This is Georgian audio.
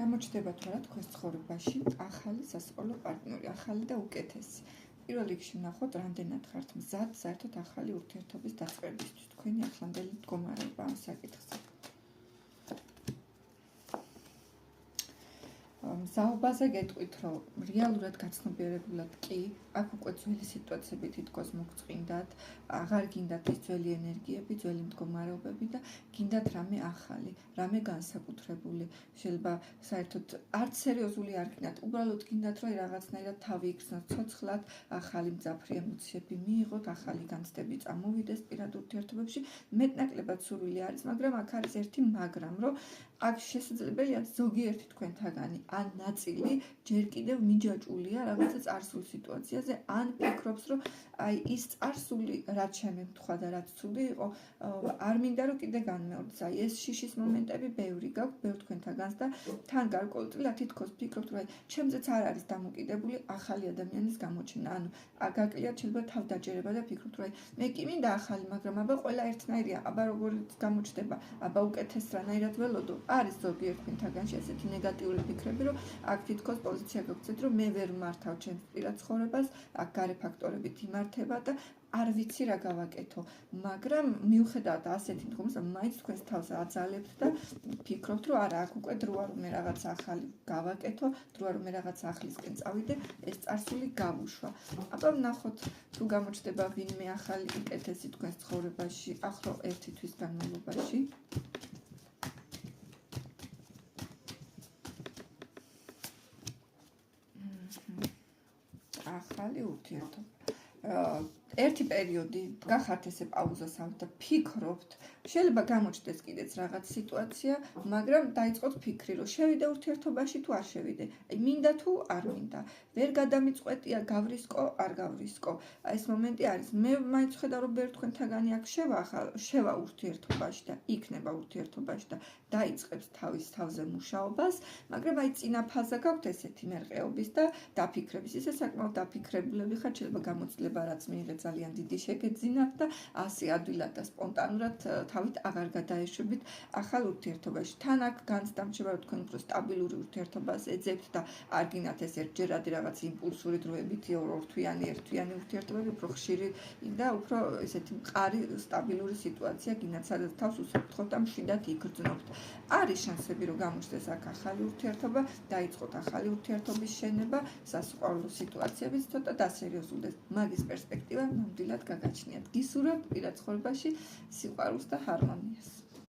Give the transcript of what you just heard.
გამოჩნდება თუ არა თქვენს ცხოვრებაში ახალი სასწავლო პარტნიორი, ახალი და უკეთესი. პირველ რიგში ვნახოთ, რამდენად ხართ მზად საერთოდ ახალი ურთიერთობის დაწყებისთვის, თქვენი ახლანდელი მდგომარეობა ამ საკითხზე. მზაობაზე გეტყვით, რომ რეალურად გაცნობიერებულად კი, აქ უკვე ძველი სიტუაციები თითქოს მოგწყინდათ, აღარ გინდათ ის ძველი ენერგიები, ძველი მდგომარეობები და გინდათ რამე ახალი, რამე განსაკუთრებული. შეიძლება საერთოდ არც სერიოზული არ გინდათ, უბრალოდ გინდათ, რომ რაღაცნაირად თავი იქცნოთ ცოცხლად, ახალი მძაფრი ემოციები მიიღოთ, ახალი განცდები წამოვიდეს პირად ურთიერთობებში. მეტნაკლებად სურვილი არის, მაგრამ აქ არის ერთი მაგრამ, რომ აქ შესაძლებელია ზოგიერთი თქვენთაგანი ან ნაწილი ჯერ კიდევ მიჯაჭულია რაღაცა წარსულ სიტუაციაზე, ან ფიქრობს, რომ აი ის წარსული რაც შემემთხვა და რაც ცუდი იყო, არ მინდა რომ კიდე განმეორდეს. აი ეს შიშის მომენტები ბევრი გაქვთ, ბევრ თქვენთაგანს და თან გარკვეულწილად თითქოს ფიქრობთ, რომ ჩემზეც არ არის დამოკიდებული ახალი ადამიანის გამოჩენა. ანუ გაკლიათ შეიძლება თავდაჯერება და ფიქრობთ, რომ მე კი მინდა ახალი, მაგრამ აბა ყველა ერთნაირია, აბა როგორიც გამოჩნდება, აბა უკეთეს რანაირად ველოდო. არის ზოგიერთ თქვენთაგანში ესეთი ნეგატიური ფიქრები, რომ აქ თითქოს პოზიცია გაგცეთ, რომ მე ვერ მართავ ჩემს პირად ცხოვრებას, აქ გარე ფაქტორებით იმართება და არ ვიცი რა გავაკეთო, მაგრამ მიუხედავად ასეთი მდგომარეობის, მაინც თქვენს თავს აძალებთ და ფიქრობთ, რომ არა, აქ უკვე დროა რომ მე რაღაც ახალი გავაკეთო, დროა რომ მე რაღაც ახლისკენ წავიდე, ეს წარსული გავუშვა. აბა ვნახოთ, თუ გამოჩნდება ვინმე ახალი უკეთესი თქვენს ცხოვრებაში, ახლო 1 თვის განმავლობაში. ახალი ურთიერთობა. ერთი პერიოდი გახართ ესე პაუზასავთ და ფიქრობთ, შეიძლება გამოჩნდეს კიდეც რაღაც სიტუაცია, მაგრამ დაიწყოთ ფიქრი, რომ შევიდე ურთიერთობაში თუ არ შევიდე. აი მინდა თუ არ მინდა. ვერ გადამიწყვეტია გავრისკო, არ გავრისკო. აი ეს მომენტი არის. მე მაინც ხედავ, რომ ბევრ თქვენთაგანი აქ შევა ურთიერთობაში და იქნება ურთიერთობაში და დაიწყებს თავის თავზე მუშაობას, მაგრამ აი წინა ფაზა გაქვთ ესეთი მერყეობის და დაფიქრების. ისე საკმაოდ დაფიქრებულები ხართ, შეიძლება გამოცდილება რაც მიიღეთ ძალიან დიდი შეგეძინათ და ასე ადვილად და სპონტანურად თავით აღარ გადაეშვებით ახალ ურთიერთობაში. თან აქ განცდამრჩება, რომ თქვენ უფრო სტაბილური ურთიერთობას ეძებთ და არ გინათ ეს ერთჯერადი რაღაც იმპულსური დროებითი ორთვიანი, ერთთვიანი ურთიერთობები, უფრო ხშირი და უფრო ესეთი მყარი სტაბილური სიტუაცია გინათ, სადაც თავს უსაფრთხოდ და მშვიდად იგრძნობთ. არის შანსები, რომ გამოჩნდეს აქ ახალი ურთიერთობა, დაიწყოთ ახალი ურთიერთობის შენება, სასიყვარულო სიტუაციებიც ცოტა დასერიოზულდეს. მაგის პერსპექტივა ნამდვილად გაგაჩნიათ. გისურვებთ პირად ცხოვრებაში სიყვარულს და ჰარმონიას.